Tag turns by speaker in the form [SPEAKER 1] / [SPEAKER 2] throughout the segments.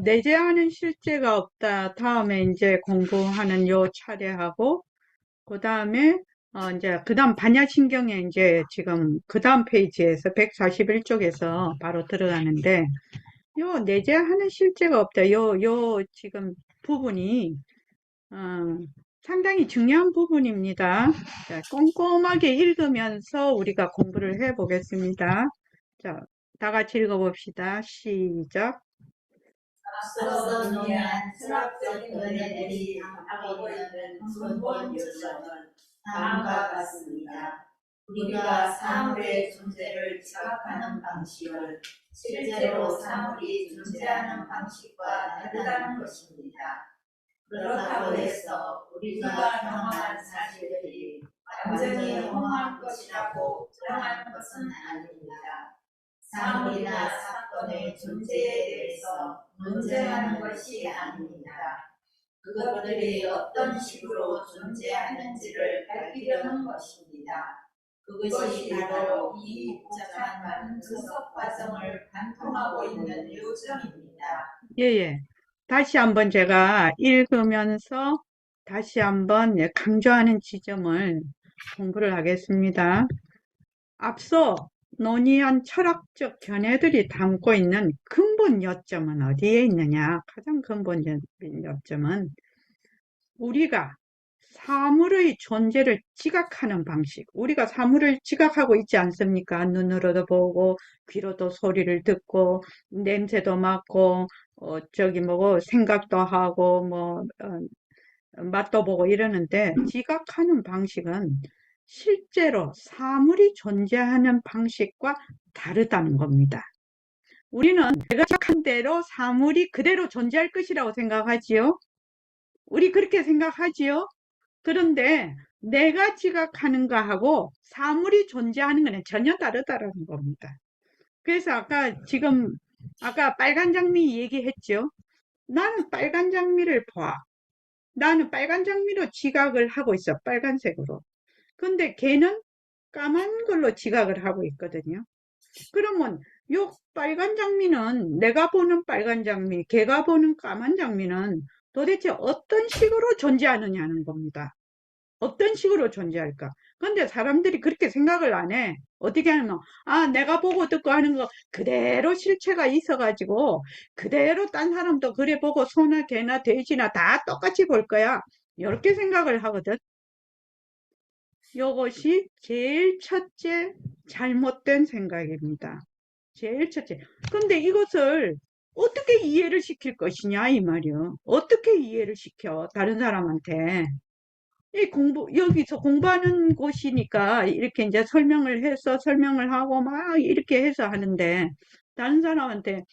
[SPEAKER 1] 내재하는 실제가 없다. 다음에 이제 공부하는 요 차례하고, 그 다음에, 그 다음 반야신경에 이제 지금 그 다음 페이지에서 141쪽에서 바로 들어가는데, 요 내재하는 실제가 없다. 요 지금 부분이, 어, 상당히 중요한 부분입니다. 자, 꼼꼼하게 읽으면서 우리가 공부를 해 보겠습니다. 자, 다 같이 읽어봅시다. 시작.
[SPEAKER 2] 앞서 논의한 철학적 견해들이 담고 있는 근본 요점은 다음과 같습니다. 우리가 사물의 존재를 지각하는 방식은 실제로 사물이 존재하는 방식과 다르다는 것입니다. 그렇다고 해서 우리가 경험한 사실들이 완전히 허무한 것이라고 주장하는 것은 아닙니다. 사물이나 사건의 존재에 대해서 논쟁하는 것이 아닙니다. 그것들이 어떤 식으로 존재하는지를 밝히려는 것입니다. 그것이 바로 이 복잡한 분석 과정을 관통하고 있는 요점입니다.
[SPEAKER 1] 예, 예. 다시 한번 제가 읽으면서 다시 한번 강조하는 지점을 공부를 하겠습니다. 앞서 논의한 철학적 견해들이 담고 있는 근본 요점은 어디에 있느냐? 가장 근본적인 요점은 우리가 사물의 존재를 지각하는 방식. 우리가 사물을 지각하고 있지 않습니까? 눈으로도 보고, 귀로도 소리를 듣고, 냄새도 맡고, 저기 뭐고, 생각도 하고, 맛도 보고 이러는데, 지각하는 방식은 실제로 사물이 존재하는 방식과 다르다는 겁니다. 우리는 내가 지각한 대로 사물이 그대로 존재할 것이라고 생각하지요? 우리 그렇게 생각하지요? 그런데 내가 지각하는 거하고 사물이 존재하는 거는 전혀 다르다는 겁니다. 그래서 아까 빨간 장미 얘기했죠. 나는 빨간 장미를 봐. 나는 빨간 장미로 지각을 하고 있어. 빨간색으로. 근데 걔는 까만 걸로 지각을 하고 있거든요. 그러면 요 빨간 장미는 내가 보는 빨간 장미, 걔가 보는 까만 장미는 도대체 어떤 식으로 존재하느냐는 겁니다. 어떤 식으로 존재할까? 근데 사람들이 그렇게 생각을 안 해. 어떻게 하면, 내가 보고 듣고 하는 거 그대로 실체가 있어가지고, 그대로 딴 사람도 그래 보고 소나 개나 돼지나 다 똑같이 볼 거야. 이렇게 생각을 하거든. 이것이 제일 첫째 잘못된 생각입니다. 제일 첫째. 근데 이것을 어떻게 이해를 시킬 것이냐, 이 말이요. 어떻게 이해를 시켜, 다른 사람한테. 여기서 공부하는 곳이니까 이렇게 이제 설명을 하고 막 이렇게 해서 하는데, 다른 사람한테,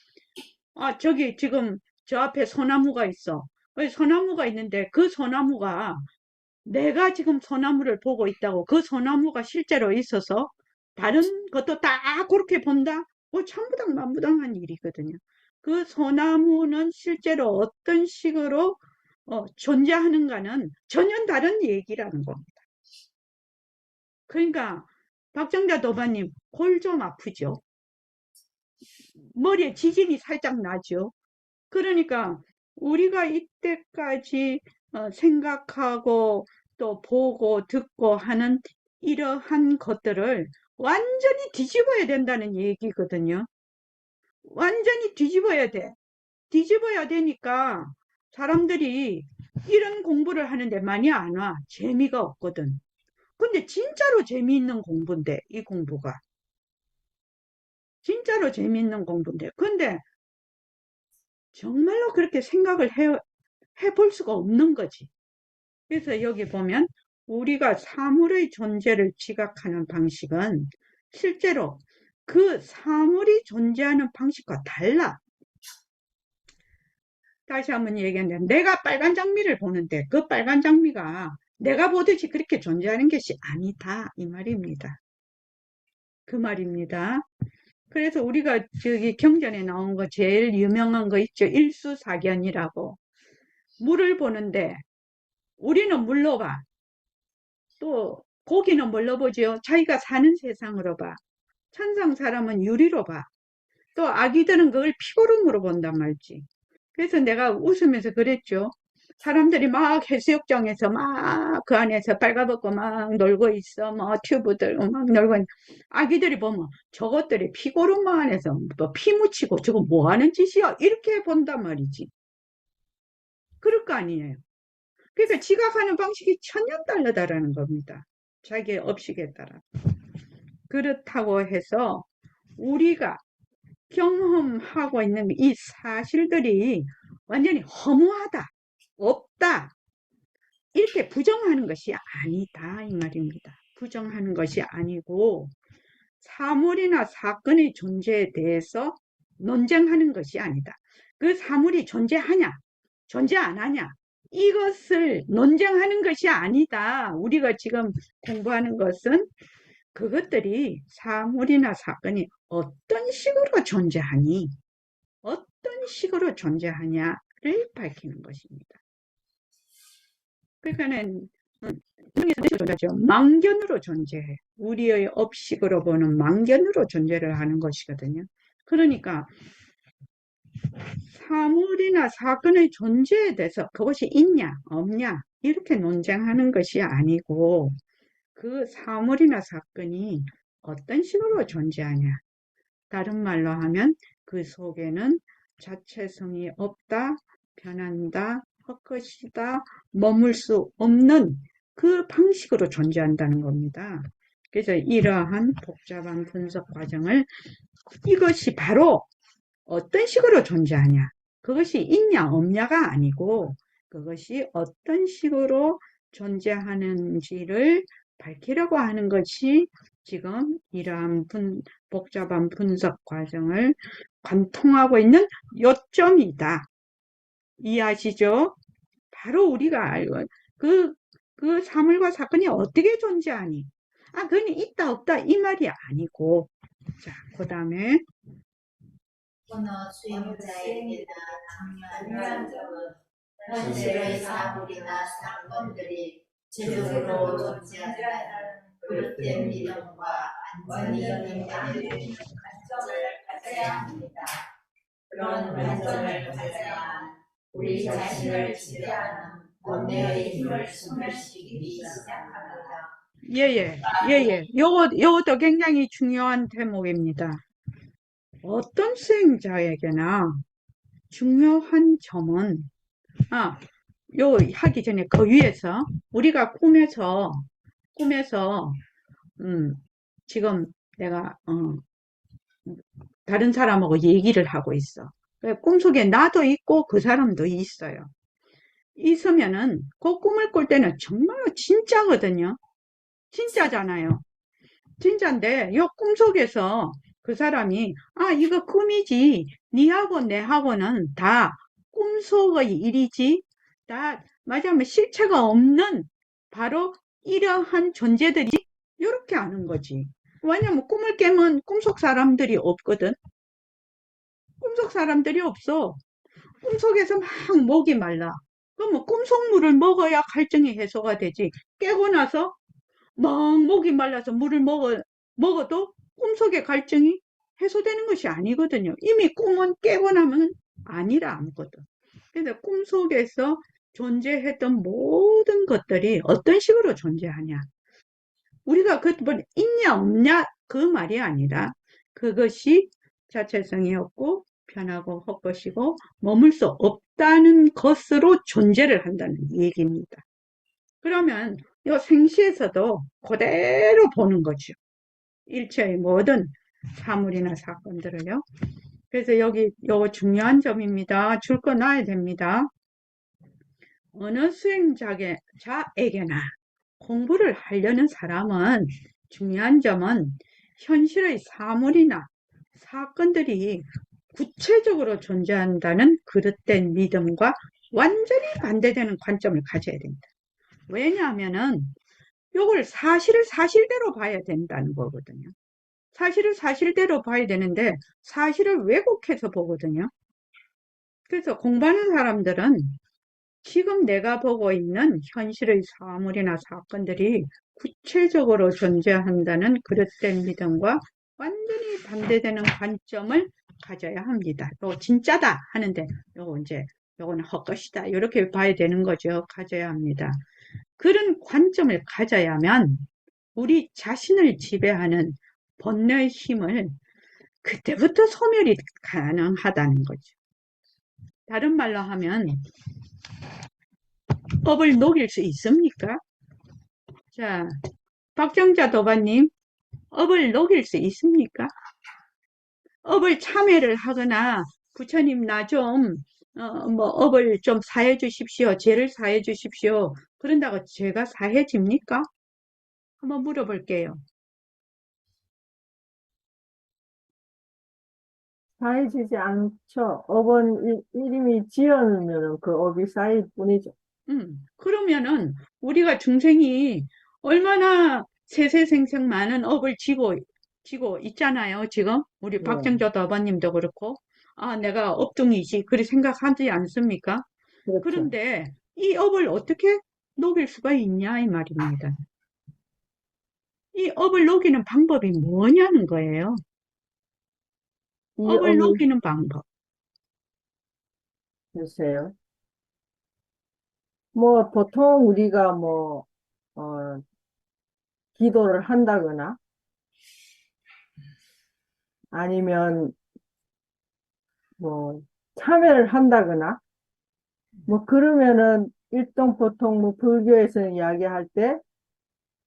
[SPEAKER 1] 저기 지금 저 앞에 소나무가 있어. 소나무가 있는데 그 소나무가 내가 지금 소나무를 보고 있다고 그 소나무가 실제로 있어서 다른 것도 다 그렇게 본다? 천부당만부당한 일이거든요. 그 소나무는 실제로 어떤 식으로 존재하는가는 전혀 다른 얘기라는 겁니다. 그러니까 박정자 도반님 골 좀 아프죠? 머리에 지진이 살짝 나죠? 그러니까 우리가 이때까지 생각하고 또 보고 듣고 하는 이러한 것들을 완전히 뒤집어야 된다는 얘기거든요. 완전히 뒤집어야 돼. 뒤집어야 되니까 사람들이 이런 공부를 하는데 많이 안 와. 재미가 없거든. 근데 진짜로 재미있는 공부인데, 이 공부가. 진짜로 재미있는 공부인데. 근데 정말로 그렇게 생각을 해볼 수가 없는 거지. 그래서 여기 보면 우리가 사물의 존재를 지각하는 방식은 실제로 그 사물이 존재하는 방식과 달라. 다시 한번 얘기하는데 내가 빨간 장미를 보는데 그 빨간 장미가 내가 보듯이 그렇게 존재하는 것이 아니다. 이 말입니다. 그 말입니다. 그래서 우리가 저기 경전에 나온 거 제일 유명한 거 있죠. 일수사견이라고. 물을 보는데 우리는 물로 봐. 또 고기는 뭘로 보죠? 자기가 사는 세상으로 봐. 천상 사람은 유리로 봐. 또 아기들은 그걸 피고름으로 본단 말이지. 그래서 내가 웃으면서 그랬죠. 사람들이 막 해수욕장에서 막 그 안에서 빨가벗고 막 놀고 있어. 뭐 튜브들 막 놀고 있는. 아기들이 보면 저것들이 피고름만 안에서 뭐 피 묻히고 저거 뭐 하는 짓이야? 이렇게 본단 말이지. 그럴 거 아니에요. 그러니까 지각하는 방식이 천년달르다라는 겁니다. 자기의 업식에 따라. 그렇다고 해서 우리가 경험하고 있는 이 사실들이 완전히 허무하다, 없다, 이렇게 부정하는 것이 아니다 이 말입니다. 부정하는 것이 아니고 사물이나 사건의 존재에 대해서 논쟁하는 것이 아니다. 그 사물이 존재하냐 존재 안 하냐 이것을 논쟁하는 것이 아니다. 우리가 지금 공부하는 것은 그것들이 사물이나 사건이 어떤 식으로 존재하니 어떤 식으로 존재하냐를 밝히는 것입니다. 그러니까는 존재죠. 망견으로 존재해. 우리의 업식으로 보는 망견으로 존재를 하는 것이거든요. 그러니까 사물이나 사건의 존재에 대해서 그것이 있냐 없냐 이렇게 논쟁하는 것이 아니고 그 사물이나 사건이 어떤 식으로 존재하냐. 다른 말로 하면 그 속에는 자체성이 없다, 변한다, 헛것이다, 머물 수 없는 그 방식으로 존재한다는 겁니다. 그래서 이러한 복잡한 분석 과정을 이것이 바로 어떤 식으로 존재하냐, 그것이 있냐 없냐가 아니고 그것이 어떤 식으로 존재하는지를 밝히려고 하는 것이 지금 이러한 복잡한 분석 과정을 관통하고 있는 요점이다. 이해하시죠? 바로 우리가 알고 그 사물과 사건이 어떻게 존재하니? 아, 그건 있다 없다 이 말이 아니고 자, 그 다음에
[SPEAKER 2] 언어 수용자에게나 중요한 점은 현실의 사물이나 사건들이 제도로 존재한다는 그릇된 믿음과 완전히 연결되는 관점을 가져야 합니다. 그런 관점을 가져야만 우리 자신을 지배하는 원내의 힘을 소멸시키기 시작합니다.
[SPEAKER 1] 예예. 요것도 굉장히 중요한 대목입니다. 어떤 수행자에게나 중요한 점은 요 하기 전에 그 위에서 우리가 꿈에서 지금 내가 다른 사람하고 얘기를 하고 있어. 꿈속에 나도 있고 그 사람도 있어요. 있으면은 그 꿈을 꿀 때는 정말로 진짜거든요. 진짜잖아요. 진짜인데 요 꿈속에서 그 사람이 이거 꿈이지 니하고 내하고는 다 꿈속의 일이지 다 말하자면 실체가 없는 바로 이러한 존재들이 이렇게 아는 거지. 왜냐면 꿈을 깨면 꿈속 사람들이 없거든. 꿈속 사람들이 없어. 꿈속에서 막 목이 말라. 그러면 꿈속 물을 먹어야 갈증이 해소가 되지. 깨고 나서 막 목이 말라서 물을 먹어도 꿈속의 갈증이 해소되는 것이 아니거든요. 이미 꿈은 깨고 나면 아니라 아무것도. 그래서 꿈속에서 존재했던 모든 것들이 어떤 식으로 존재하냐. 우리가 뭐 있냐 없냐 그 말이 아니라 그것이 자체성이 없고 변하고 헛것이고 머물 수 없다는 것으로 존재를 한다는 얘기입니다. 그러면 이 생시에서도 그대로 보는 거죠. 일체의 모든 사물이나 사건들을요. 그래서 여기 요거 중요한 점입니다. 줄 거 놔야 됩니다. 어느 수행자에게나 공부를 하려는 사람은 중요한 점은 현실의 사물이나 사건들이 구체적으로 존재한다는 그릇된 믿음과 완전히 반대되는 관점을 가져야 됩니다. 왜냐하면은 요걸 사실을 사실대로 봐야 된다는 거거든요. 사실을 사실대로 봐야 되는데 사실을 왜곡해서 보거든요. 그래서 공부하는 사람들은 지금 내가 보고 있는 현실의 사물이나 사건들이 구체적으로 존재한다는 그릇된 믿음과 완전히 반대되는 관점을 가져야 합니다. 요 진짜다 하는데 요거 이제 요거는 헛것이다. 이렇게 봐야 되는 거죠. 가져야 합니다. 그런 관점을 가져야만 우리 자신을 지배하는 번뇌의 힘을 그때부터 소멸이 가능하다는 거죠. 다른 말로 하면 업을 녹일 수 있습니까? 자, 박정자 도반님, 업을 녹일 수 있습니까? 업을 참회를 하거나 부처님 나 좀 업을 좀 사해 주십시오. 죄를 사해 주십시오. 그런다고 죄가 사해집니까? 한번 물어볼게요.
[SPEAKER 3] 사해지지 않죠. 업은 이름이 지어놓으면 그 업이 쌓일 뿐이죠.
[SPEAKER 1] 그러면은 우리가 중생이 얼마나 세세생생 많은 업을 지고 있잖아요. 지금 우리
[SPEAKER 3] 네,
[SPEAKER 1] 박정조 도반님도 그렇고 아 내가 업중이지 그리 생각하지 않습니까?
[SPEAKER 3] 그렇죠.
[SPEAKER 1] 그런데 이 업을 어떻게 녹일 수가 있냐 이 말입니다. 이 업을 녹이는 방법이 뭐냐는 거예요.
[SPEAKER 3] 이
[SPEAKER 1] 업을
[SPEAKER 3] 업을
[SPEAKER 1] 녹이는 방법.
[SPEAKER 3] 주세요. 뭐, 보통 우리가 뭐, 어, 기도를 한다거나, 아니면 뭐, 참여를 한다거나, 뭐, 그러면은, 일동 보통 뭐, 불교에서 이야기할 때,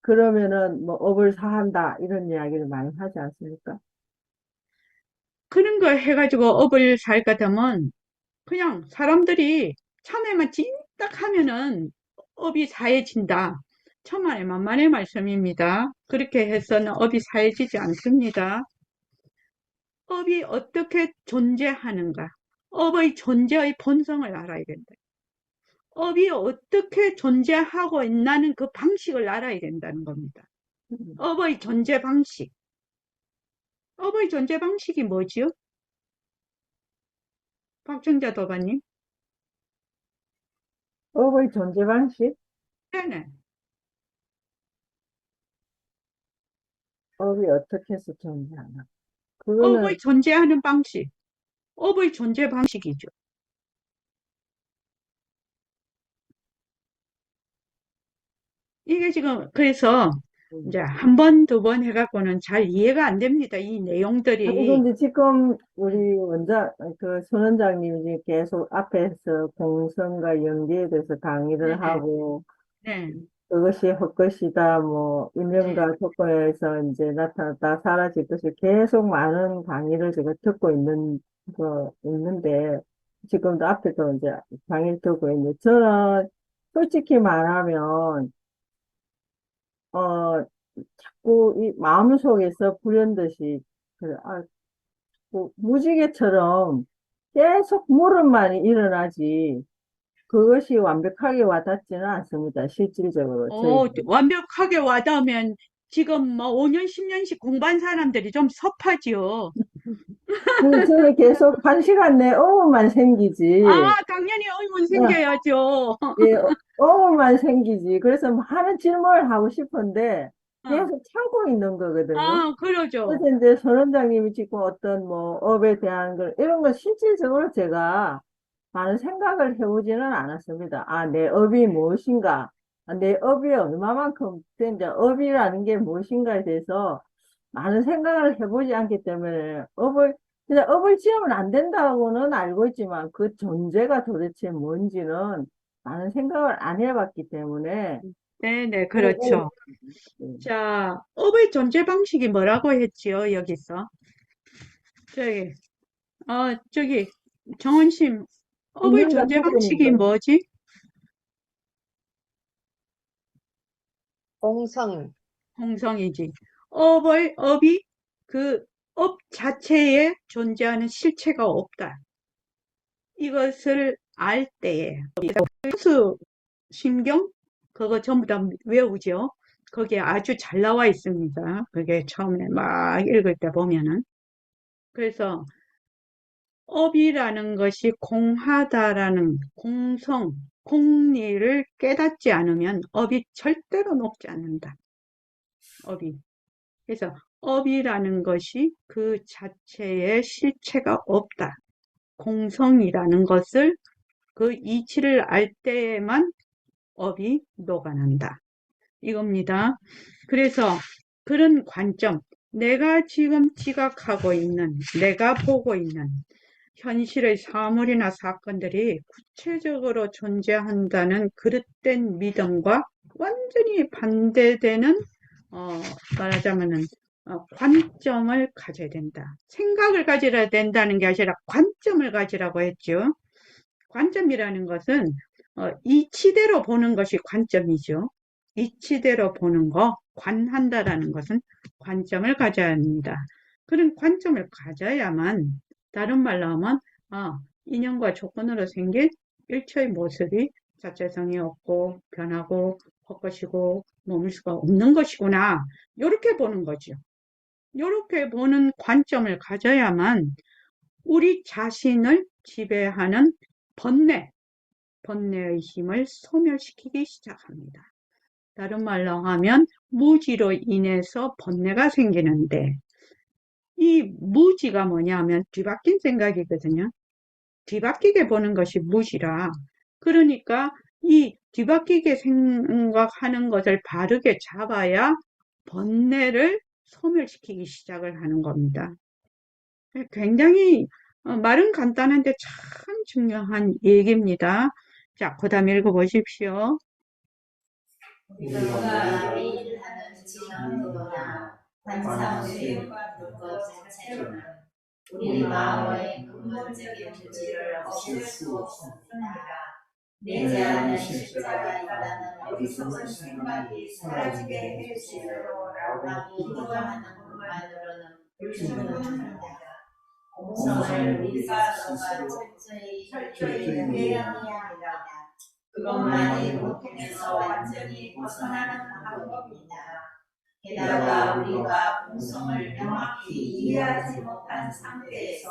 [SPEAKER 3] 그러면은 뭐, 업을 사한다, 이런 이야기를 많이 하지 않습니까?
[SPEAKER 1] 그런 거 해가지고 업을 살까 되면 그냥 사람들이 참회만 찐딱 하면은 업이 사해진다. 천만의 만만의 말씀입니다. 그렇게 해서는 업이 사해지지 않습니다. 업이 어떻게 존재하는가? 업의 존재의 본성을 알아야 된다. 업이 어떻게 존재하고 있나는 그 방식을 알아야 된다는 겁니다.
[SPEAKER 3] 음.
[SPEAKER 1] 업의 존재 방식. 업의 존재 방식이 뭐지요? 박정자 도반님?
[SPEAKER 3] 업의 존재 방식?
[SPEAKER 1] 네네.
[SPEAKER 3] 업이 어떻게 해서 존재하나?
[SPEAKER 1] 업의
[SPEAKER 3] 그거는,
[SPEAKER 1] 존재하는 방식. 업의 존재 방식이죠. 이게 지금, 그래서, 이제
[SPEAKER 3] 음,
[SPEAKER 1] 한 번, 두 번 해갖고는 잘 이해가 안 됩니다. 이
[SPEAKER 3] 아니,
[SPEAKER 1] 내용들이.
[SPEAKER 3] 근데 지금 우리 그 손 원장님이 계속 앞에서 공성과 연계에 대해서 강의를
[SPEAKER 1] 네네.
[SPEAKER 3] 하고,
[SPEAKER 1] 네.
[SPEAKER 3] 그것이 헛것이다, 뭐,
[SPEAKER 1] 네.
[SPEAKER 3] 인연과 조건에서 이제 나타났다, 사라질 것이 계속 많은 강의를 제가 듣고 있는데, 지금도 앞에서 이제 강의를 듣고 있는데, 저는 솔직히 말하면, 어, 자꾸 이 마음속에서 불현듯이, 뭐 무지개처럼 계속 물음만 일어나지, 그것이 완벽하게 와닿지는 않습니다. 실질적으로, 저희들.
[SPEAKER 1] 완벽하게 와닿으면 지금 뭐 5년, 10년씩 공부한 사람들이 좀 섭하지요.
[SPEAKER 3] 저는 계속 한 시간 내 어음만
[SPEAKER 1] 아,
[SPEAKER 3] 생기지,
[SPEAKER 1] 당연히 의문
[SPEAKER 3] 어,
[SPEAKER 1] 생겨야죠.
[SPEAKER 3] 예, 어음만 생기지. 그래서 많은 질문을 하고 싶은데,
[SPEAKER 1] 어,
[SPEAKER 3] 계속 참고 있는 거거든요.
[SPEAKER 1] 아, 그러죠.
[SPEAKER 3] 그래서 이제 손 원장님이 지금 어떤 뭐 업에 대한 걸 이런 거 실질적으로 제가 많은 생각을 해보지는 않았습니다. 아, 내 업이 무엇인가? 아, 내 업이 얼마만큼 이제 업이라는 게 무엇인가에 대해서 많은 생각을 해보지 않기 때문에 그냥 업을 지으면 안 된다고는 알고 있지만 그 존재가 도대체 뭔지는 많은 생각을 안 해봤기 때문에
[SPEAKER 1] 네네,
[SPEAKER 3] 어, 어,
[SPEAKER 1] 그렇죠. 자, 업의 존재 방식이 뭐라고 했지요, 여기서? 저기, 저기, 정원심, 업의
[SPEAKER 3] 인연과
[SPEAKER 1] 존재 방식이
[SPEAKER 3] 조건이죠.
[SPEAKER 1] 뭐지?
[SPEAKER 4] 공성,
[SPEAKER 1] 홍성이지. 업이 그 업 자체에 존재하는 실체가 없다. 이것을 알 때에, 수 심경? 그거 전부 다 외우죠? 거기에 아주 잘 나와 있습니다. 그게 처음에 막 읽을 때 보면은. 그래서 업이라는 것이 공하다라는 공성, 공리를 깨닫지 않으면 업이 절대로 녹지 않는다. 업이. 그래서 업이라는 것이 그 자체의 실체가 없다. 공성이라는 것을 그 이치를 알 때에만 업이 녹아난다. 이겁니다. 그래서 그런 관점, 내가 지금 지각하고 있는, 내가 보고 있는 현실의 사물이나 사건들이 구체적으로 존재한다는 그릇된 믿음과 완전히 반대되는 말하자면은 관점을 가져야 된다. 생각을 가지라 된다는 게 아니라 관점을 가지라고 했죠. 관점이라는 것은 이치대로 보는 것이 관점이죠. 이치대로 보는 거, 관한다라는 것은 관점을 가져야 합니다. 그런 관점을 가져야만, 다른 말로 하면 인연과 조건으로 생긴 일체의 모습이 자체성이 없고 변하고 헛것이고 머물 수가 없는 것이구나. 이렇게 보는 거죠. 이렇게 보는 관점을 가져야만 우리 자신을 지배하는 번뇌의 힘을 소멸시키기 시작합니다. 다른 말로 하면 무지로 인해서 번뇌가 생기는데, 이 무지가 뭐냐면 뒤바뀐 생각이거든요. 뒤바뀌게 보는 것이 무지라. 그러니까 이 뒤바뀌게 생각하는 것을 바르게 잡아야 번뇌를 소멸시키기 시작을 하는 겁니다. 굉장히 말은 간단한데 참 중요한 얘기입니다. 자, 그 다음 읽어보십시오.
[SPEAKER 2] 우리가 매일 하는 진언도나 관상수행과 것 자체로는 우리 마음의 근본적인 무지를 없앨 수 없습니다. 내재하는 실자가 있다는 어리석은 생각이 사라지게 해주시라고 기도하는 것만으로는 불충분합니다. 공성을 우리가 스스로 철저히 회개해야 합니다. 그것만이 고통에서 완전히 벗어나는 방법입니다. 게다가 우리가 공성을 명확히 이해하지 못한 상태에서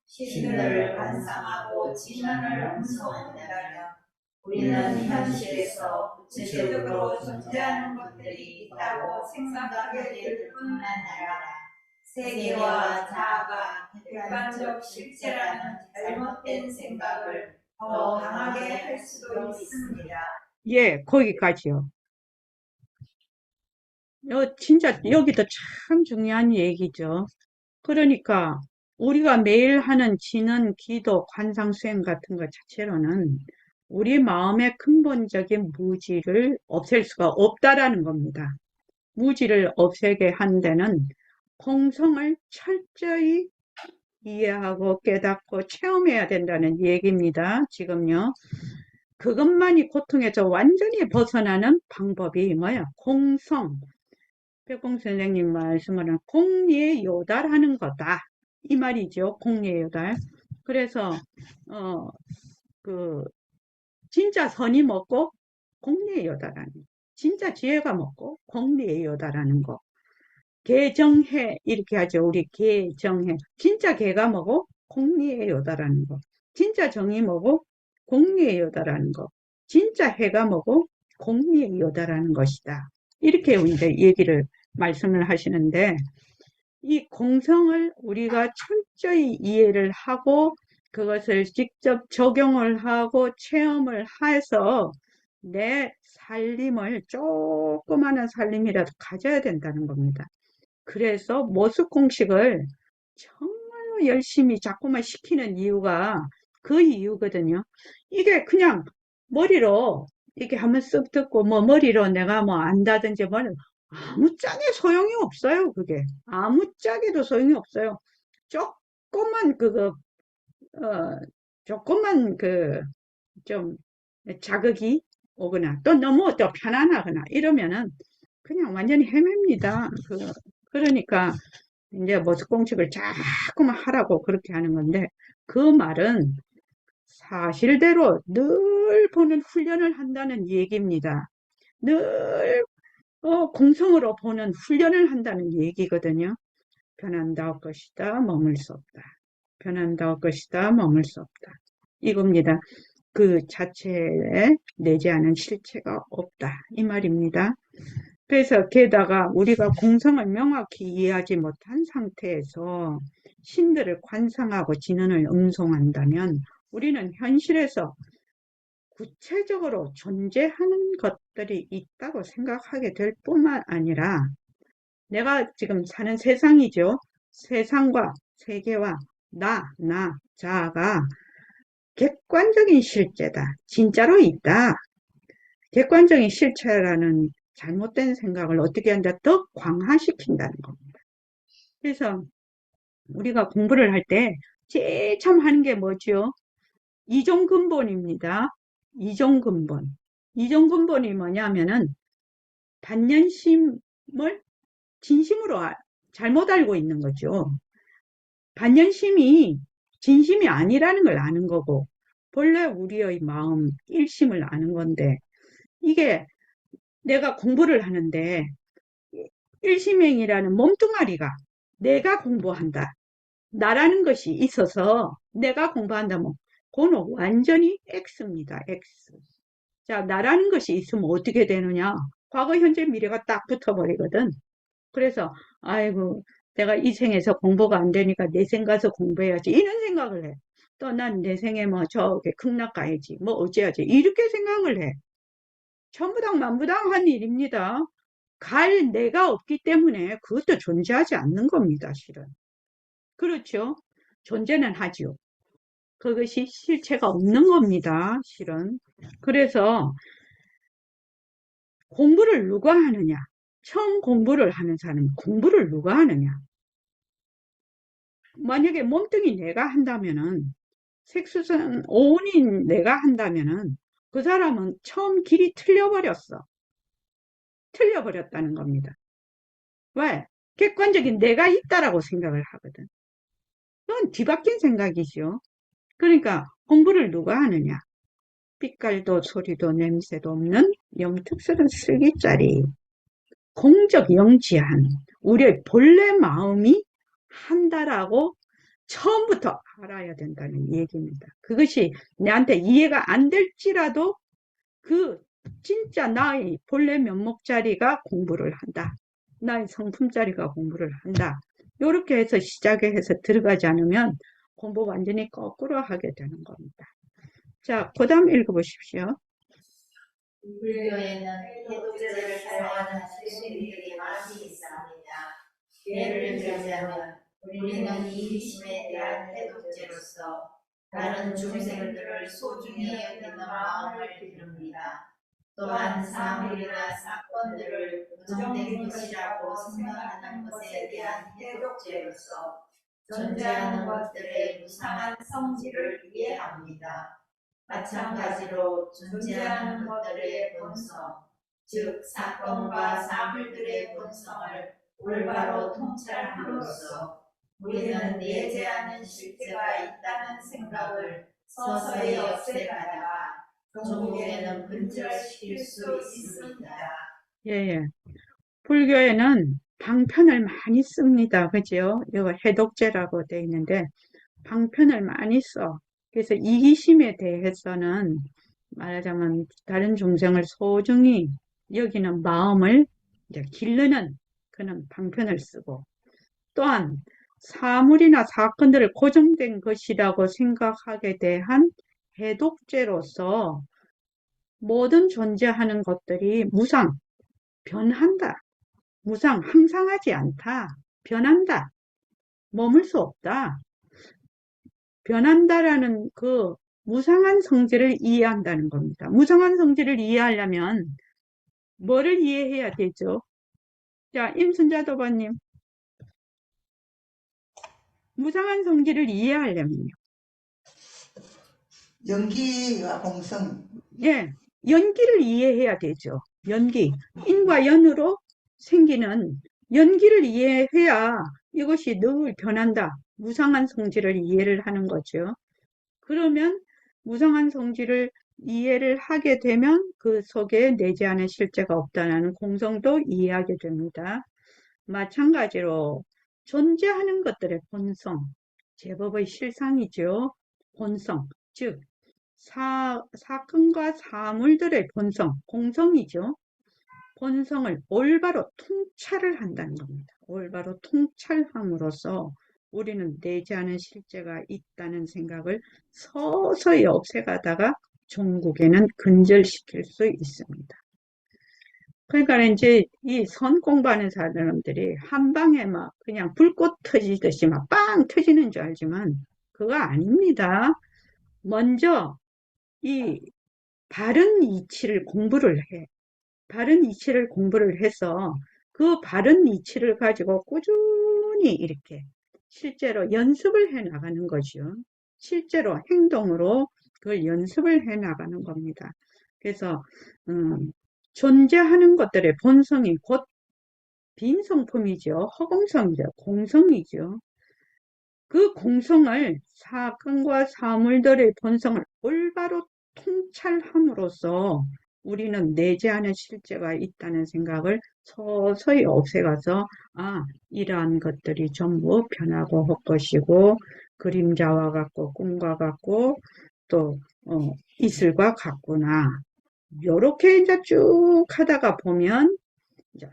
[SPEAKER 2] 신들을 관상하고 진언을 응송한다면 우리는 현실에서 구체적으로 존재하는 것들이 있다고 생각하게 될 뿐만 아니라 세계와 자아가 객관적 실제라는 잘못된 생각을 더 강하게 할 수도 있습니다.
[SPEAKER 1] 예, 거기까지요. 진짜 여기도 참 중요한 얘기죠. 그러니까 우리가 매일 하는 진언, 기도, 관상 수행 같은 것 자체로는 우리 마음의 근본적인 무지를 없앨 수가 없다라는 겁니다. 무지를 없애게 한 데는 공성을 철저히 이해하고 깨닫고 체험해야 된다는 얘기입니다. 지금요. 그것만이 고통에서 완전히 벗어나는 방법이 뭐야? 공성. 백공 선생님 말씀으로는 공리에 요달하는 거다. 이 말이죠. 공리에 요달. 그래서 진짜 선이 먹고 공리에 요달하는 거. 진짜 지혜가 먹고 공리에 요달하는 거. 개정해 이렇게 하죠. 우리 개정해. 진짜 개가 뭐고 공리에 요달하는 거. 진짜 정이 뭐고 공리에 요달하는 거. 진짜 해가 뭐고 공리에 요달하는 것이다. 이렇게 이제 얘기를 말씀을 하시는데 이 공성을 우리가 철저히 이해를 하고 그것을 직접 적용을 하고 체험을 해서 내 살림을 조그마한 살림이라도 가져야 된다는 겁니다. 그래서 모습 공식을 정말로 열심히 자꾸만 시키는 이유가 그 이유거든요. 이게 그냥 머리로 이렇게 한번 쓱 듣고 뭐 머리로 내가 뭐 안다든지 뭐 아무짝에 소용이 없어요. 그게 아무짝에도 소용이 없어요. 조금만 조금만 좀 자극이 오거나 또 너무 또 편안하거나 이러면은 그냥 완전히 헤맵니다. 그러니까 이제 모습 공식을 자꾸만 하라고 그렇게 하는 건데 그 말은 사실대로 늘 보는 훈련을 한다는 얘기입니다. 늘 공성으로 보는 훈련을 한다는 얘기거든요. 변한다 할 것이다, 머물 수 없다. 변한다 할 것이다, 머물 수 없다. 이겁니다. 그 자체에 내지 않은 실체가 없다. 이 말입니다. 그래서 게다가 우리가 공성을 명확히 이해하지 못한 상태에서 신들을 관상하고 진언을 음송한다면 우리는 현실에서 구체적으로 존재하는 것들이 있다고 생각하게 될 뿐만 아니라 내가 지금 사는 세상이죠. 세상과 세계와 자아가 객관적인 실제다. 진짜로 있다. 객관적인 실체라는 잘못된 생각을 어떻게 한다? 더 강화시킨다는 겁니다. 그래서 우리가 공부를 할 때 제일 참 하는 게 뭐죠? 이종근본입니다. 이종근본. 이종근본이 뭐냐면은 반연심을 진심으로 잘못 알고 있는 거죠. 반연심이 진심이 아니라는 걸 아는 거고 본래 우리의 마음 일심을 아는 건데 이게 내가 공부를 하는데 일심행이라는 몸뚱아리가 내가 공부한다. 나라는 것이 있어서 내가 공부한다면 그건 완전히 X입니다. X. 자, 나라는 것이 있으면 어떻게 되느냐? 과거, 현재, 미래가 딱 붙어버리거든. 그래서 아이고 내가 이 생에서 공부가 안 되니까 내생 가서 공부해야지 이런 생각을 해. 또 난 내생에 뭐 저기 극락 가야지 뭐 어째야지 이렇게 생각을 해. 천부당 만부당한 일입니다. 갈 내가 없기 때문에 그것도 존재하지 않는 겁니다. 실은. 그렇죠? 존재는 하지요. 그것이 실체가 없는 겁니다. 실은. 그래서 공부를 누가 하느냐? 처음 공부를 하는 사람은 공부를 누가 하느냐? 만약에 몸뚱이 내가 한다면은 색수선 오온인 내가 한다면은 그 사람은 처음 길이 틀려버렸어. 틀려버렸다는 겁니다. 왜? 객관적인 내가 있다라고 생각을 하거든. 그건 뒤바뀐 생각이죠. 그러니까 공부를 누가 하느냐? 빛깔도 소리도 냄새도 없는 영특스러운 슬기짜리 공적 영지한 우리의 본래 마음이 한다라고 처음부터 알아야 된다는 얘기입니다. 그것이 내한테 이해가 안 될지라도 그 진짜 나의 본래 면목자리가 공부를 한다. 나의 성품자리가 공부를 한다. 이렇게 해서 시작해서 들어가지 않으면 공부 완전히 거꾸로 하게 되는 겁니다. 자, 그 다음 읽어보십시오.
[SPEAKER 2] 불교에는 해독제를 사용하는 스님들이 많이 있습니다. 예를 들자면 우리는 이기심에 대한 해독제로서 다른 중생들을 소중히 여기는 마음을 기릅니다. 또한 사물이나 사건들을 부정된 것이라고 생각하는 것에 대한 해독제로서 존재하는 것들의 무상한 성질을 이해합니다. 마찬가지로 존재하는 것들의 본성, 즉 사건과 사물들의 본성을 올바로 통찰함으로써 우리는 내재하는 실제가 있다는 생각을 서서히 없애가다가 종국에는 근절시킬 수 있습니다.
[SPEAKER 1] 예. 불교에는 방편을 많이 씁니다. 그죠? 이거 해독제라고 되어 있는데 방편을 많이 써. 그래서 이기심에 대해서는 말하자면 다른 중생을 소중히 여기는 마음을 이제 기르는 그런 방편을 쓰고 또한 사물이나 사건들을 고정된 것이라고 생각하게 대한 해독제로서 모든 존재하는 것들이 무상, 변한다. 무상, 항상하지 않다. 변한다. 머물 수 없다. 변한다라는 그 무상한 성질을 이해한다는 겁니다. 무상한 성질을 이해하려면 뭐를 이해해야 되죠? 자, 임순자도반님. 무상한 성질을 이해하려면요.
[SPEAKER 4] 연기와 공성.
[SPEAKER 1] 예, 연기를 이해해야 되죠. 연기. 인과 연으로 생기는 연기를 이해해야 이것이 늘 변한다. 무상한 성질을 이해를 하는 거죠. 그러면 무상한 성질을 이해를 하게 되면 그 속에 내재하는 실제가 없다는 공성도 이해하게 됩니다. 마찬가지로 존재하는 것들의 본성, 제법의 실상이죠. 본성, 즉 사건과 사물들의 본성, 공성이죠. 본성을 올바로 통찰을 한다는 겁니다. 올바로 통찰함으로써 우리는 내지 않은 실제가 있다는 생각을 서서히 없애가다가 종국에는 근절시킬 수 있습니다. 그러니까 이제 이 선 공부하는 사람들이 한 방에 막 그냥 불꽃 터지듯이 막 빵 터지는 줄 알지만 그거 아닙니다. 먼저 이 바른 이치를 공부를 해. 바른 이치를 공부를 해서 그 바른 이치를 가지고 꾸준히 이렇게 실제로 연습을 해 나가는 거죠. 실제로 행동으로 그걸 연습을 해 나가는 겁니다. 그래서 존재하는 것들의 본성이 곧 빈성품이죠. 허공성이죠. 공성이죠. 그 공성을 사건과 사물들의 본성을 올바로 통찰함으로써 우리는 내지 않은 실제가 있다는 생각을 서서히 없애가서 이러한 것들이 전부 변하고 헛것이고 그림자와 같고 꿈과 같고 또 이슬과 같구나. 요렇게 이제 쭉 하다가 보면 이제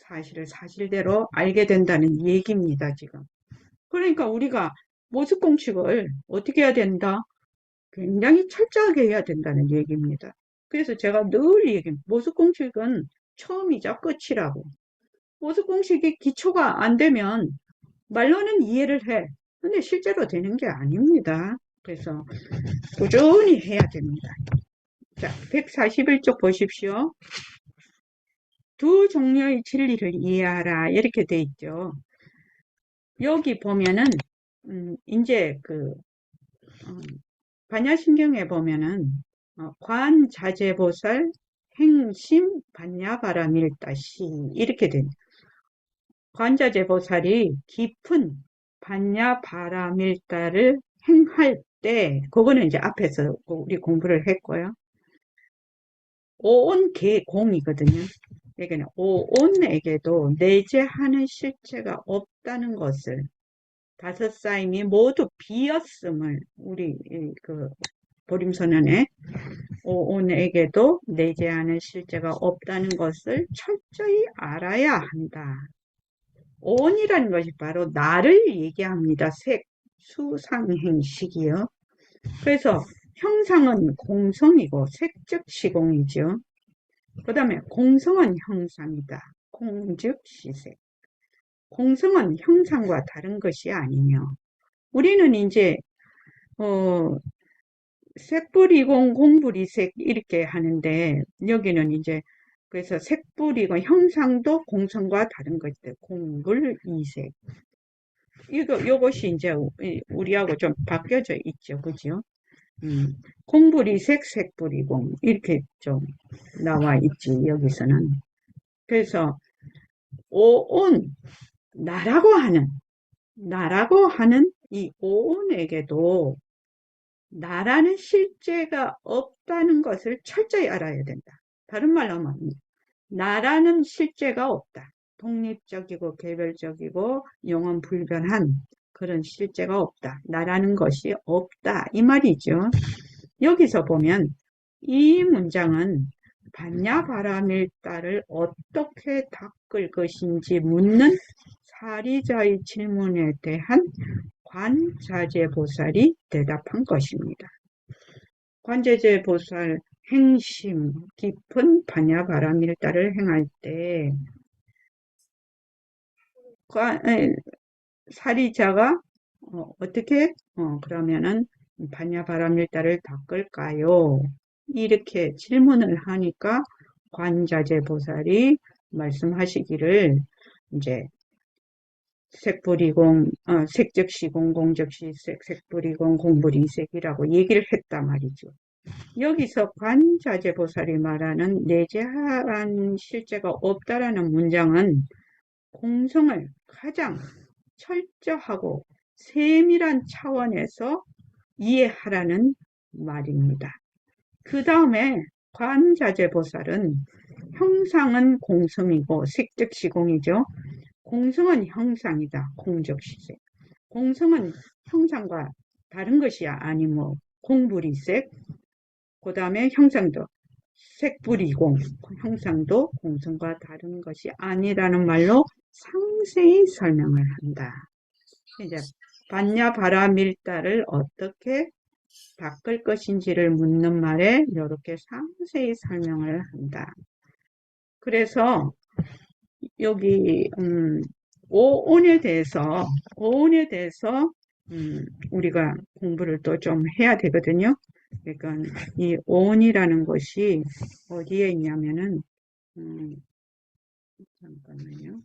[SPEAKER 1] 사실을 사실대로 알게 된다는 얘기입니다, 지금. 그러니까 우리가 모습공식을 어떻게 해야 된다? 굉장히 철저하게 해야 된다는 얘기입니다. 그래서 제가 늘 얘기합니다. 모습공식은 처음이자 끝이라고. 모습공식이 기초가 안 되면 말로는 이해를 해. 근데 실제로 되는 게 아닙니다. 그래서 꾸준히 해야 됩니다. 자, 141쪽 보십시오. 두 종류의 진리를 이해하라. 이렇게 돼 있죠. 여기 보면은, 이제 반야심경에 보면은, 관자재보살, 행심, 반야바라밀다시, 이렇게 된, 관자재보살이 깊은 반야바라밀다를 행할 때, 그거는 이제 앞에서 우리 공부를 했고요. 오온계공이거든요. 그러니까 오온에게도 내재하는 실체가 없다는 것을 다섯 사임이 모두 비었음을 우리 보림선언에 오온에게도 내재하는 실체가 없다는 것을 철저히 알아야 한다. 오온이라는 것이 바로 나를 얘기합니다. 색, 수상행식이요. 그래서 형상은 공성이고 색즉 시공이죠. 그 다음에 공성은 형상이다. 공즉 시색. 공성은 형상과 다른 것이 아니며 우리는 이제 색불이공 공불이색 이렇게 하는데 여기는 이제 그래서 색불이공 형상도 공성과 다른 것들 공불이색 요것이 이제 우리하고 좀 바뀌어져 있죠. 그죠? 공불이색 색불이공 이렇게 좀 나와 있지 여기서는. 그래서 오온 나라고 하는 이 오온에게도 나라는 실제가 없다는 것을 철저히 알아야 된다. 다른 말로 하면 나라는 실제가 없다. 독립적이고 개별적이고 영원 불변한 그런 실제가 없다. 나라는 것이 없다. 이 말이죠. 여기서 보면 이 문장은 반야바라밀다를 어떻게 닦을 것인지 묻는 사리자의 질문에 대한 관자재보살이 대답한 것입니다. 관자재보살 행심 깊은 반야바라밀다를 행할 때 사리자가 어떻게 그러면은 반야바라밀다를 닦을까요? 이렇게 질문을 하니까 관자재보살이 말씀하시기를 이제 색불이공, 색즉시공, 공즉시색, 색불이공, 공불이색이라고 얘기를 했단 말이죠. 여기서 관자재보살이 말하는 내재한 실제가 없다라는 문장은 공성을 가장 철저하고 세밀한 차원에서 이해하라는 말입니다. 그 다음에 관자재보살은 형상은 공성이고 색즉시공이죠. 공성은 형상이다. 공즉시색. 공성은 형상과 다른 것이 아니고 공불이색. 그 다음에 형상도 색불이고 형상도 공성과 다른 것이 아니라는 말로 상세히 설명을 한다. 이제 반야 바라 밀다를 어떻게 바꿀 것인지를 묻는 말에 이렇게 상세히 설명을 한다. 그래서 여기 오온에 대해서 우리가 공부를 또 좀 해야 되거든요. 그러니까 이 오온이라는 것이 어디에 있냐면은 잠깐만요.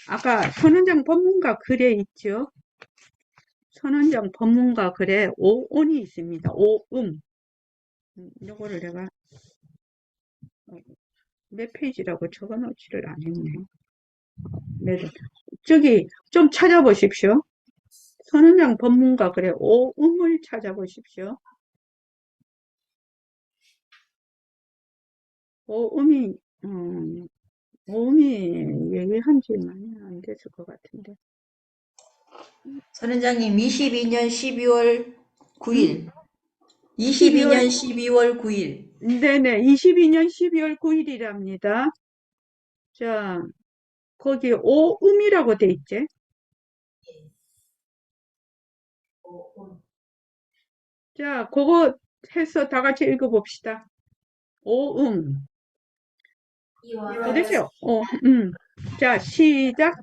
[SPEAKER 1] 아까 선원장 법문가 글에 있죠. 선원장 법문가 글에 오온이 있습니다. 오음. 요거를 내가 몇 페이지라고 적어놓지를 않았네. 네. 저기 좀 찾아보십시오. 선은장 법문가 글에 오음을 찾아보십시오. 오음이 오음이 얘기한 지 많이 안 됐을 것 같은데.
[SPEAKER 2] 선원장님 22년 12월 9일 22년 12월 9일
[SPEAKER 1] 네네, 22년 12월 9일이랍니다. 자, 거기 오음이라고 돼 있지? 자, 그거 해서 다 같이 읽어봅시다. 오음. 그렇죠? 자, 시작.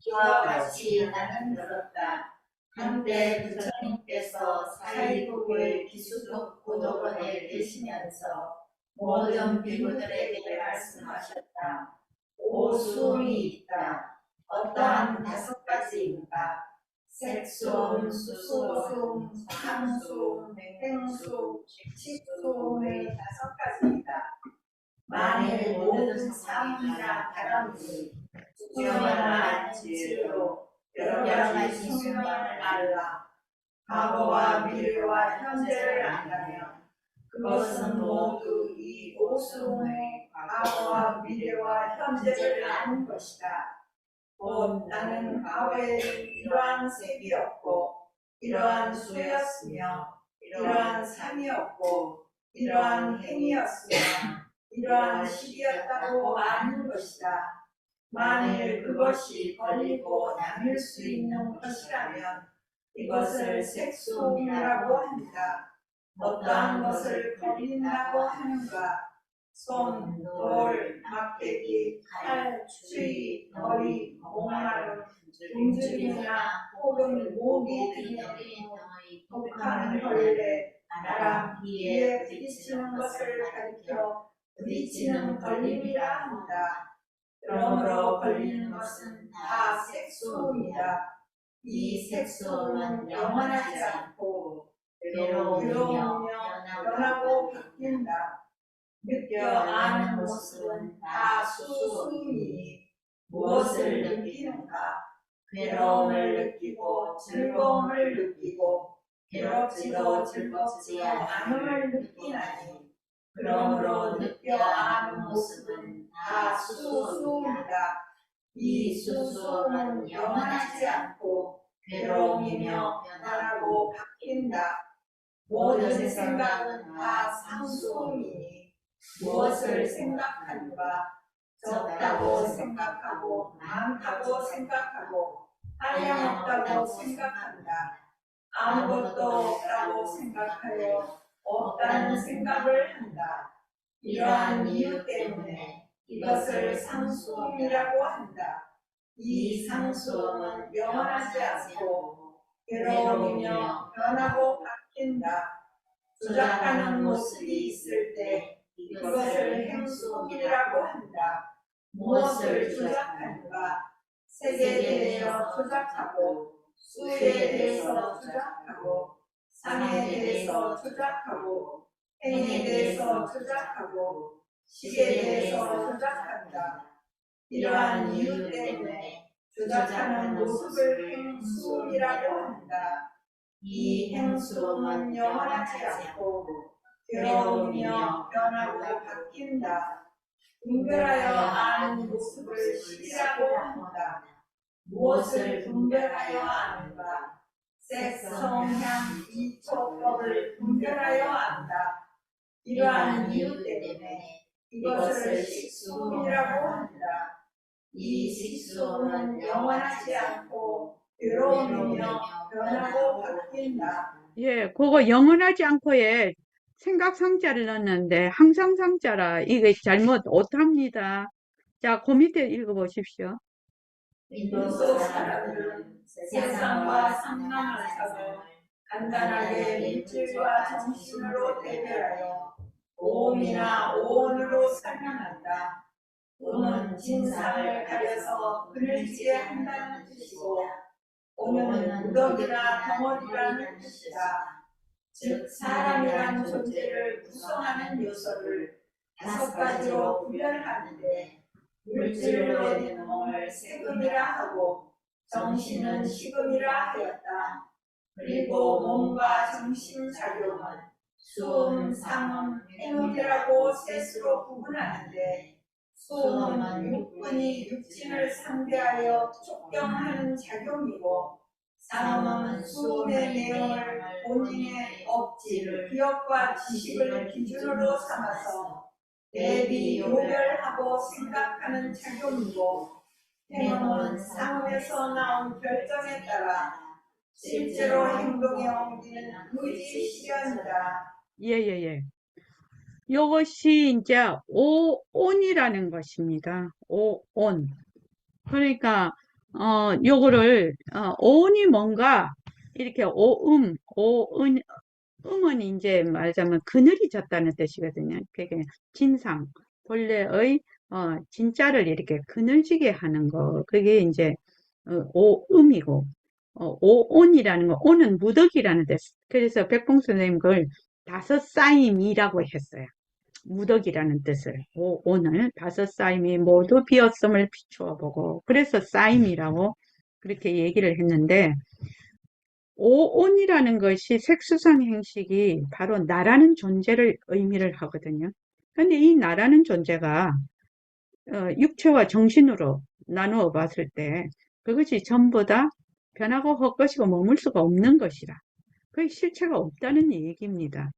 [SPEAKER 2] 이와 같이 나는 들었다. 한때 부처님께서 사이국을 기수독 고도원에 계시면서 모든 비구들에게 말씀하셨다. 오수음이 있다. 어떠한 5가지인가? 색수음, 수수음, 상수음, 횡수음, 식수음의 5가지이다. 만일 모든 상이나 바람이 수명한 지혜로 여러 가지 수명을 알라. 과거와 미래와 현재를 안다면 그것은 모두 이 오수음의 과거와 미래와 현재를 아는 것이다. 곧 나는 과거에는 이러한 색이었고 이러한 수였으며 이러한 상이었고 이러한 행이었으며 이러한 식이었다고 아는 것이다. 만일 그것이 걸리고 나뉠 수 있는 것이라면 이것을 색수음이라고 한다. 어떠한 것을 걸린다고 하는가? 손, 돌, 막대기, 칼, 수이, 너리, 목마름, 움직임이나 혹은 모기 등의 독한 벌레, 바람, 비에 부딪히는 것을 가리켜 부딪히는 걸림이라 한다. 그러므로 걸리는 것은 다 색소음이다. 이 색소음은 영원하지 않고 괴로우며 변하고 바뀐다. 느껴 아는 모습은 다 수수음이니 무엇을 느끼는가? 괴로움을 느끼고 즐거움을 느끼고 괴롭지도 즐겁지도 않음을 느끼나니 그러므로 느껴 아는 모습은 다 수수음이다. 이 수수음은 영원하지 않고 괴로움이며 변하고 바뀐다. 모든 생각은 다 상수음이니 무엇을 생각하는가? 적다고 생각하고 많다고 생각하고 한량없다고 생각한다. 아무것도 없다고 생각하여 없다는 생각을 한다. 이러한 이유 때문에 이것을 상수음이라고 한다. 이 상수음은 영원하지 않고 괴로움이며 변하고 바뀐다. 조작하는 모습이 있을 때 이것을 행수음이라고 한다. 무엇을 조작하는가? 색에 대해서 조작하고 수에 대해서 조작하고 상에 대해서 조작하고 행에 대해서 조작하고 식에 대해서 조작한다. 이러한 이유 때문에 조작하는 모습을 행수음이라고 한다. 이 행수음은 영원하지 않고 괴로우며 변하고 바뀐다. 분별하여 아는 모습을 식이라고 한다. 무엇을 분별하여 아는가? 색, 성, 향, 이초법을 분별하여 안다. 이러한 이유 때문에 이것을 식수음이라고 한다. 이 식수음은 영원하지 않고 괴로움이며 변하고 바뀐다.
[SPEAKER 1] 예, 그거 영원하지 않고에 생각상자를 넣었는데 항상상자라 이게 잘못 오답니다. 자, 그 밑에 읽어보십시오.
[SPEAKER 2] 인도 사람들은 세상과 상남을 타고 간단하게 물질과 정신으로 대별하여 오음이나 오온으로 설명한다. 오는 진상을 가려서 그늘지게 한다는 뜻이고 오는 무덤이나 덩어리라는 뜻이다. 즉 사람이란 존재를 구성하는 요소를 5가지로 구별하는데 물질로 된 몸을 세금이라 하고 정신은 식음이라 하였다. 그리고 몸과 정신 작용은 수음, 상음, 행음이라고 셋으로 구분하는데 수음은 육근이 육진을 상대하여 촉경하는 작용이고 상음은 수음의 내용을 본인의 억지, 기억과 지식을 기준으로 삼아서 대비 요별하고 생각하는 작용이고 행음은 상음에서 나온 결정에 따라 실제로 행동에 옮기는 의지 실현이다.
[SPEAKER 1] 예. 요것이 이제 오온이라는 것입니다. 오온. 그러니까, 요거를, 오온이 뭔가, 이렇게 음은 이제 말하자면 그늘이 졌다는 뜻이거든요. 그게 진상, 본래의, 진짜를 이렇게 그늘지게 하는 거. 그게 이제, 오음이고, 오온이라는 거, 온은 무덕이라는 뜻. 그래서 백봉 선생님 그걸 5쌓임이라고 했어요. 무덕이라는 뜻을. 오늘 5쌓임이 모두 비었음을 비추어 보고. 그래서 쌓임이라고 그렇게 얘기를 했는데, 오온이라는 것이 색수상 행식이 바로 나라는 존재를 의미를 하거든요. 근데 이 나라는 존재가 육체와 정신으로 나누어 봤을 때 그것이 전부 다 변하고 헛것이고 머물 수가 없는 것이라. 그 실체가 없다는 얘기입니다.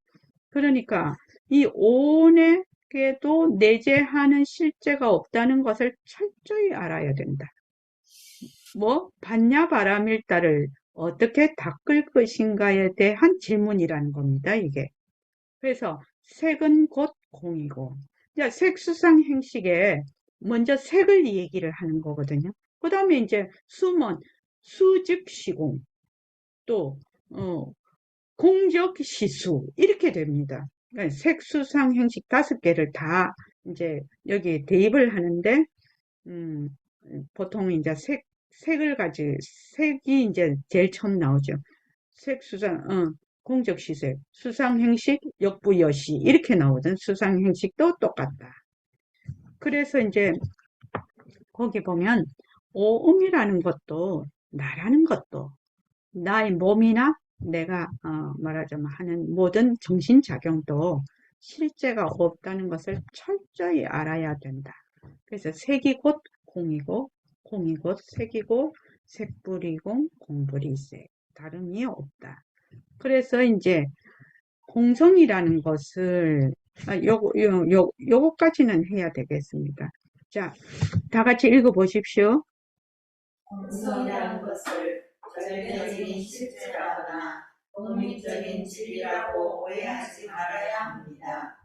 [SPEAKER 1] 그러니까 이 오온에게도 내재하는 실제가 없다는 것을 철저히 알아야 된다. 받냐 바람일다를 어떻게 닦을 것인가에 대한 질문이라는 겁니다, 이게. 그래서 색은 곧 공이고, 색수상 행식에 먼저 색을 얘기를 하는 거거든요. 그 다음에 이제 수면, 수즉 시공, 또, 공적 시수, 이렇게 됩니다. 그러니까 색수상 행식 5개를 다 이제 여기 대입을 하는데, 보통 이제 색이 이제 제일 처음 나오죠. 색수상, 공적시색, 수상행식, 역부여시, 이렇게 나오던 수상행식도 똑같다. 그래서 이제 거기 보면 오음이라는 것도 나라는 것도 나의 몸이나 내가 말하자면 하는 모든 정신작용도 실제가 없다는 것을 철저히 알아야 된다. 그래서 색이 곧 공이고 공이 곧 색이고 색불이공 공불이색 다름이 없다. 그래서 이제 공성이라는 것을 요거까지는 해야 되겠습니다. 자, 다 같이 읽어보십시오.
[SPEAKER 2] 공성이라는 것을 절대적인 실제라거나 독립적인 진리라고 오해하지 말아야 합니다.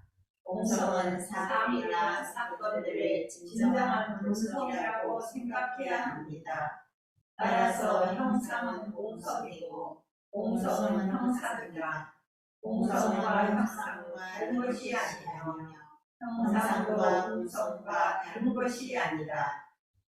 [SPEAKER 2] 공성은 사람이나 사건들의 진정한 본성이라고 생각해야 합니다. 따라서 형상은 공성이고 공성은 형상이라 공성과 형상은 다른 것이 아니며 형상과 공성과 다른 것이 아니라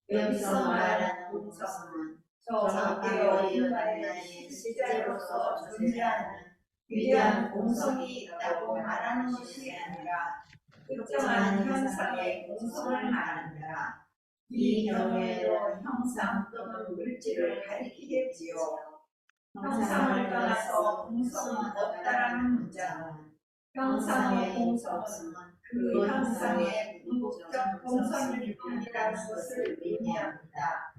[SPEAKER 2] 여기서 말하는 공성은 저 밖의 인간의 실제로서 존재하는 위대한 공성이 있다고 말하는 것이 아니라 특정한 현상의 공성을 말한다. 이 경우에도 형상 또는 물질을 가리키겠지요. 형상을 떠나서 공성은 없다라는 문장은 형상의 공성은 그 형상의 궁극적 공성일 뿐이라는 것을 의미합니다.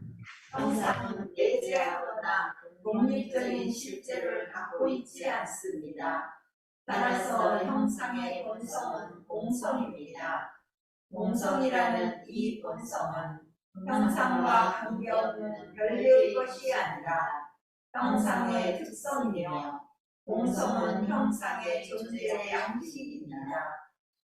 [SPEAKER 2] 형상은 내재하거나 독립적인 실제를 갖고 있지 않습니다. 따라서 형상의 본성은 공성입니다. 공성이라는 이 본성은 형상과 관계없는 별개의 것이 아니라 형상의 특성이며 공성은 형상의 존재의 양식입니다.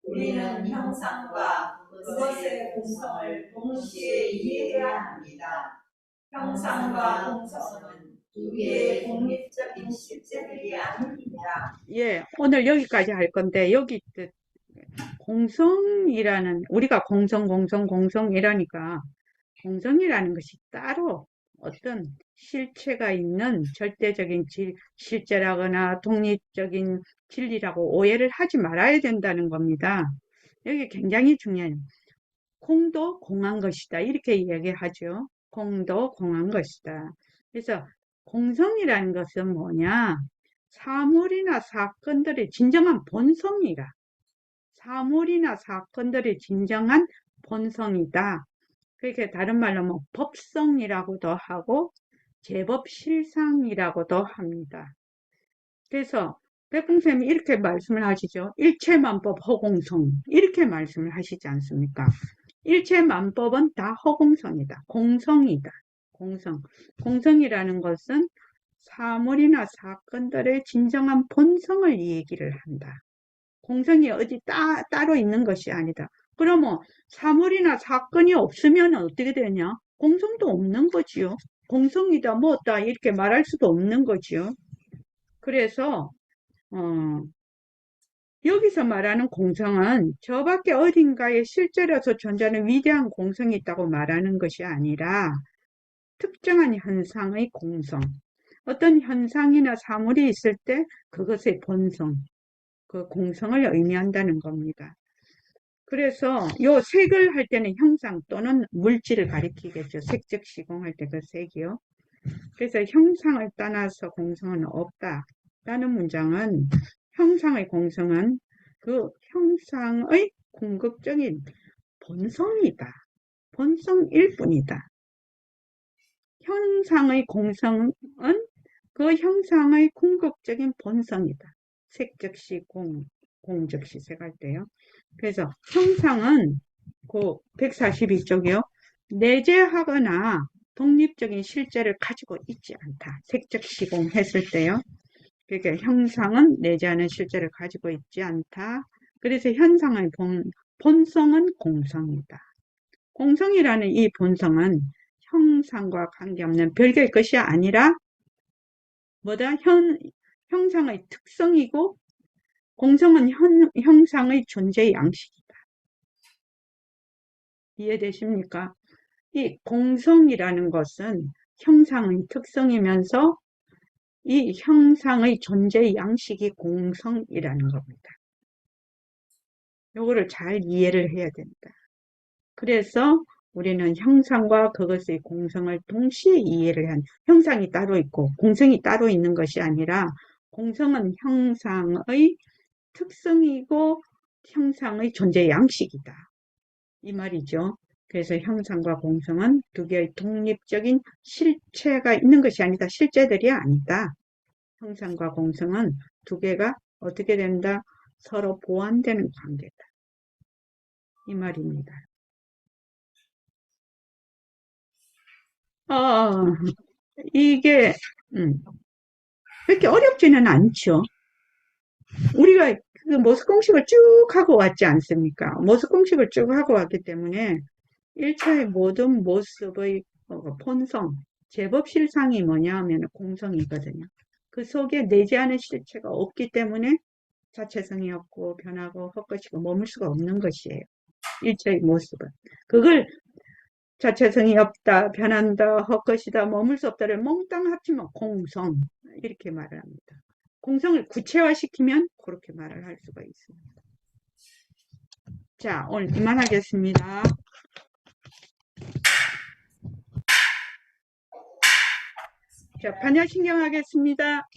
[SPEAKER 2] 우리는 형상과 그것의 공성을 동시에 이해해야 합니다. 형상과 공성은 두 개의 독립적인 실제들이 아닙니다.
[SPEAKER 1] 예, 오늘 여기까지 할 건데, 여기 공성이라는, 우리가 공성이라니까, 공성이라는 것이 따로 어떤 실체가 있는 절대적인 실제라거나 독립적인 진리라고 오해를 하지 말아야 된다는 겁니다. 여기 굉장히 중요해요. 공도 공한 것이다. 이렇게 이야기하죠. 공도 공한 것이다. 그래서 공성이라는 것은 뭐냐? 사물이나 사건들의 진정한 본성이라. 사물이나 사건들의 진정한 본성이다. 그렇게 다른 말로 뭐 법성이라고도 하고 제법실상이라고도 합니다. 그래서 백공쌤이 이렇게 말씀을 하시죠. 일체만법 허공성 이렇게 말씀을 하시지 않습니까? 일체만법은 다 허공성이다. 공성이다. 공성이라는 것은 사물이나 사건들의 진정한 본성을 얘기를 한다. 공성이 어디 따로 있는 것이 아니다. 그러면 사물이나 사건이 없으면 어떻게 되냐? 공성도 없는 거지요. 공성이다 뭐다 이렇게 말할 수도 없는 거지요. 그래서 여기서 말하는 공성은 저 밖에 어딘가에 실제로서 존재하는 위대한 공성이 있다고 말하는 것이 아니라 특정한 현상의 공성, 어떤 현상이나 사물이 있을 때 그것의 본성, 그 공성을 의미한다는 겁니다. 그래서 요 색을 할 때는 형상 또는 물질을 가리키겠죠. 색적 시공할 때 그 색이요. 그래서 형상을 떠나서 공성은 없다라는 문장은 형상의 공성은 그 형상의 궁극적인 본성이다. 본성일 뿐이다. 형상의 공성은 그 형상의 궁극적인 본성이다. 색즉시 공즉시 색할 때요. 그래서 형상은 그 142쪽이요. 내재하거나 독립적인 실제를 가지고 있지 않다. 색적 시공했을 때요. 그러니까 형상은 내재하는 실제를 가지고 있지 않다. 그래서 현상의 본성은 공성이다. 공성이라는 이 본성은 형상과 관계없는 별개의 것이 아니라 뭐다? 형상의 특성이고 공성은 형상의 존재의 양식이다. 이해되십니까? 이 공성이라는 것은 형상의 특성이면서 이 형상의 존재의 양식이 공성이라는 겁니다. 요거를 잘 이해를 해야 된다. 그래서 우리는 형상과 그것의 공성을 동시에 이해를 한, 형상이 따로 있고 공성이 따로 있는 것이 아니라 공성은 형상의 특성이고 형상의 존재의 양식이다. 이 말이죠. 그래서 형상과 공성은 두 개의 독립적인 실체가 있는 것이 아니다. 실제들이 아니다. 형상과 공성은 두 개가 어떻게 된다? 서로 보완되는 관계다. 이 말입니다. 이게 그렇게 어렵지는 않죠. 우리가 그 모습 공식을 쭉 하고 왔지 않습니까? 모습 공식을 쭉 하고 왔기 때문에 일체의 모든 모습의 본성, 제법실상이 뭐냐 하면 공성이거든요. 그 속에 내재하는 실체가 없기 때문에 자체성이 없고 변하고 헛것이고 머물 수가 없는 것이에요. 일체의 모습은. 그걸 자체성이 없다, 변한다, 헛것이다, 머물 수 없다를 몽땅 합치면 공성 이렇게 말을 합니다. 공성을 구체화시키면 그렇게 말을 할 수가 있습니다. 자, 오늘 그만하겠습니다. 자, 반야신경 하겠습니다.